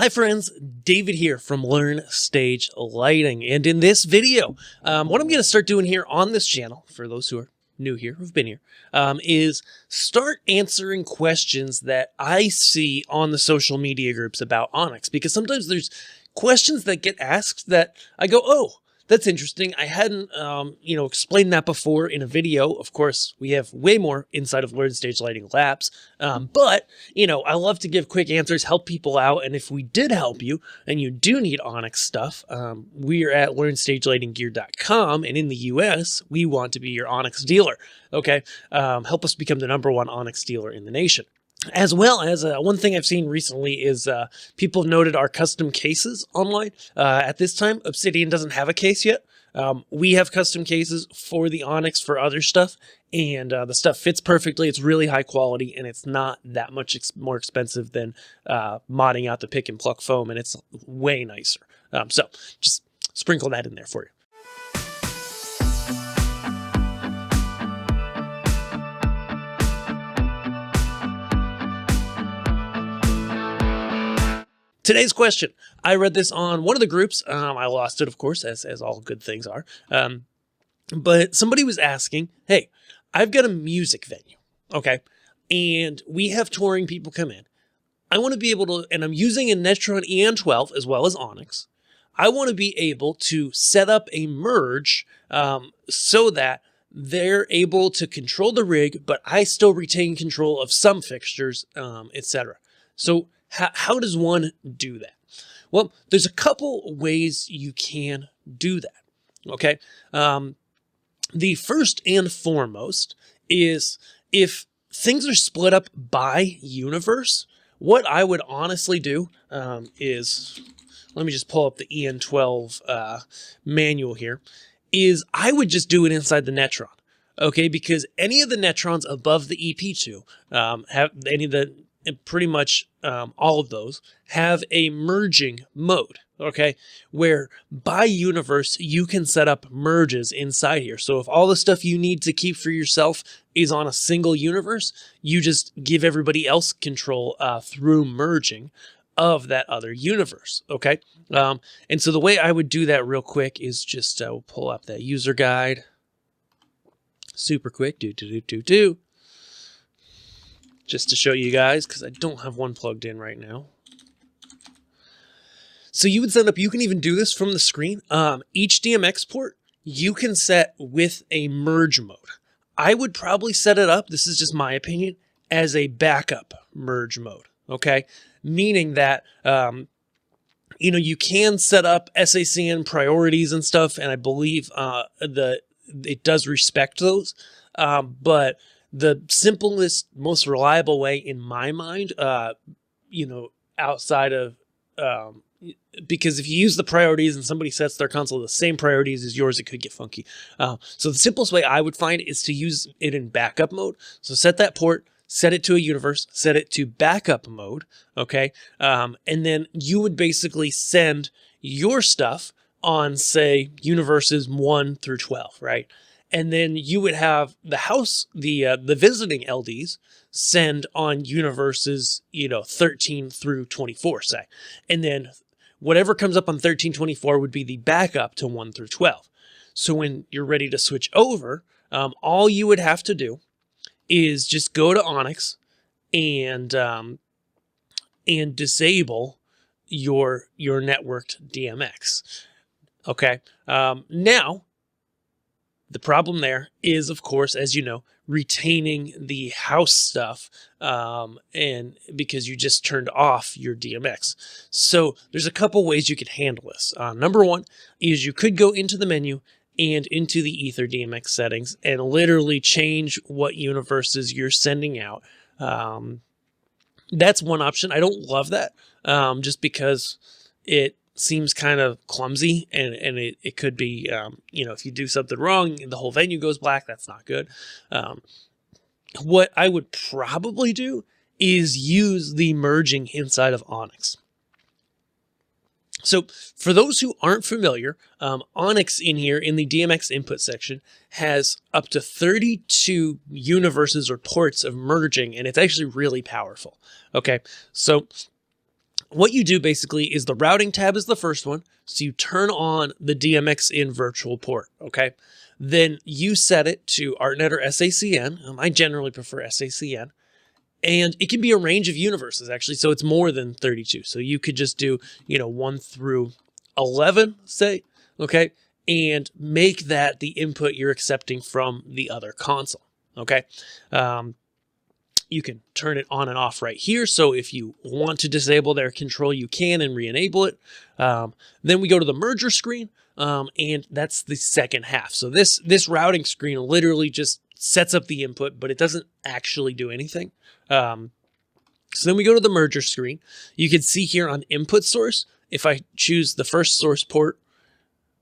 Hi friends, David here from Learn Stage Lighting, and in this video, what I'm going to start doing here on this channel, for those who are new here, who've been here, is start answering questions that I see on the social media groups about Onyx, because sometimes there's questions that get asked that I go, oh, that's interesting. I hadn't, explained that before in a video. Of course, we have way more inside of Learn Stage Lighting Labs. But I love to give quick answers, help people out. And if we did help you and you do need Onyx stuff, we are at LearnStageLightingGear.com. And in the US, we want to be your Onyx dealer. Okay. Help us become the #1 Onyx dealer in the nation. As well as one thing I've seen recently is people have noted our custom cases online. At this time, Obsidian doesn't have a case yet. We have custom cases for the Onyx for other stuff, and the stuff fits perfectly. It's really high quality, and it's not that much more expensive than modding out the pick and pluck foam, and it's way nicer. So just sprinkle that in there for you. Today's question, I read this on one of the groups. I lost it, of course, as all good things are. But somebody was asking, hey, I've got a music venue, okay? And we have touring people come in. I want to be able to, and I'm using a Netron EN12 as well as Onyx. I want to be able to set up a merge so that they're able to control the rig, but I still retain control of some fixtures, etc. So how does one do that? Well, there's a couple ways you can do that, okay? The first and foremost is if things are split up by universe, what I would honestly do is, let me just pull up the EN12 manual here, is I would just do it inside the Netron, okay? Because any of the Netrons above the EP2 have any of the pretty much all of those have a merging mode, okay, where by universe you can set up merges inside here. So if all the stuff you need to keep for yourself is on a single universe, you just give everybody else control through merging of that other universe, okay? And so the way I would do that real quick is just we'll pull up that user guide super quick, just to show you guys, because I don't have one plugged in right now. So you would set up, you can even do this from the screen. Each DMX port you can set with a merge mode. I would probably set it up, this is just my opinion, as a backup merge mode, okay? Meaning that, you can set up SACN priorities and stuff, and I believe it does respect those, but the simplest, most reliable way in my mind, outside of, because if you use the priorities and somebody sets their console the same priorities as yours, it could get funky. So the simplest way I would find is to use it in backup mode. So set that port, set it to a universe, set it to backup mode, okay? And then you would basically send your stuff on, say, universes 1 through 12, right? And then you would have the house, the visiting LDs send on universes, 13 through 24, say. And then whatever comes up on 13, 24 would be the backup to 1 through 12. So when you're ready to switch over, all you would have to do is just go to Onyx and disable your Network-DMX. Okay. Now, the problem there is, of course, as you know, retaining the house stuff, and because you just turned off your DMX. So there's a couple ways you could handle this. Number one is you could go into the menu and into the Ether DMX settings and literally change what universes you're sending out. That's one option. I don't love that, just because it seems kind of clumsy, and it could be, if you do something wrong, the whole venue goes black. That's not good. What I would probably do is use the merging inside of Onyx. So for those who aren't familiar, Onyx in here in the DMX input section has up to 32 universes or ports of merging, and it's actually really powerful. Okay, so what you do basically is the routing tab is the first one. So you turn on the DMX in virtual port, okay? Then you set it to ArtNet or SACN. I generally prefer SACN. And it can be a range of universes, actually. So it's more than 32. So you could just do, 1 through 11, say, okay? And make that the input you're accepting from the other console, okay? You can turn it on and off right here. So if you want to disable their control, you can and re-enable it. Then we go to the merger screen, and that's the second half. So this routing screen literally just sets up the input, but it doesn't actually do anything. So then we go to the merger screen. You can see here on input source, if I choose the first source port,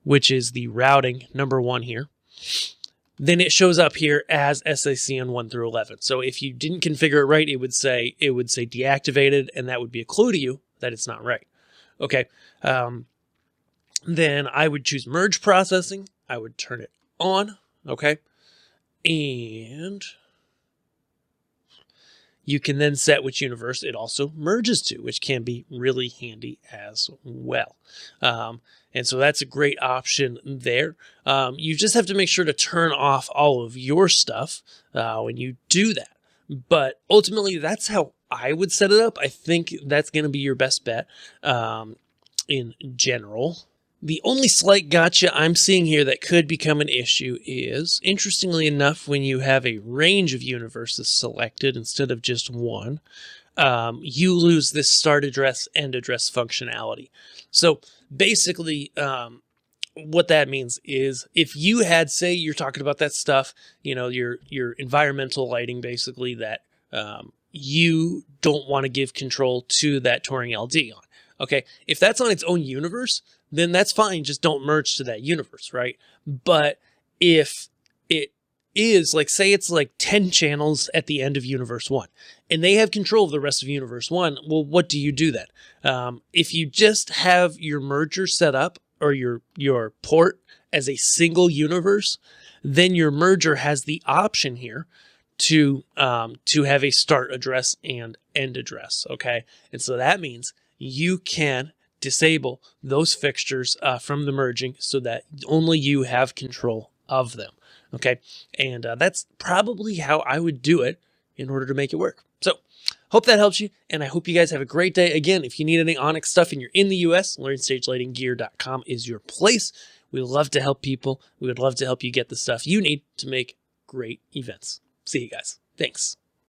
which is the routing number 1 here, then it shows up here as SACN 1 through 11. So if you didn't configure it right, it would say deactivated, and that would be a clue to you that it's not right. Okay. Then I would choose merge processing. I would turn it on. Okay. And you can then set which universe it also merges to, which can be really handy as well. And so that's a great option there. You just have to make sure to turn off all of your stuff when you do that. But ultimately, that's how I would set it up. I think that's going to be your best bet in general. The only slight gotcha I'm seeing here that could become an issue is, interestingly enough, when you have a range of universes selected instead of just one, you lose this start address, end address functionality. So basically, what that means is if you had, say, you're talking about that stuff, your environmental lighting, basically, that you don't want to give control to that Touring LD on. Okay, if that's on its own universe, then that's fine. Just don't merge to that universe, right? But if it is, like, say it's like 10 channels at the end of universe 1, and they have control of the rest of universe 1, well, what do you do then? If you just have your merger set up, or your port as a single universe, then your merger has the option here to have a start address and end address, okay? And so that means you can disable those fixtures from the merging so that only you have control of them, okay? And that's probably how I would do it in order to make it work. So hope that helps you, and I hope you guys have a great day. Again, if you need any Onyx stuff and you're in the US, LearnStageLightingGear.com is your place. We love to help people. We would love to help you get the stuff you need to make great events. See you guys. Thanks.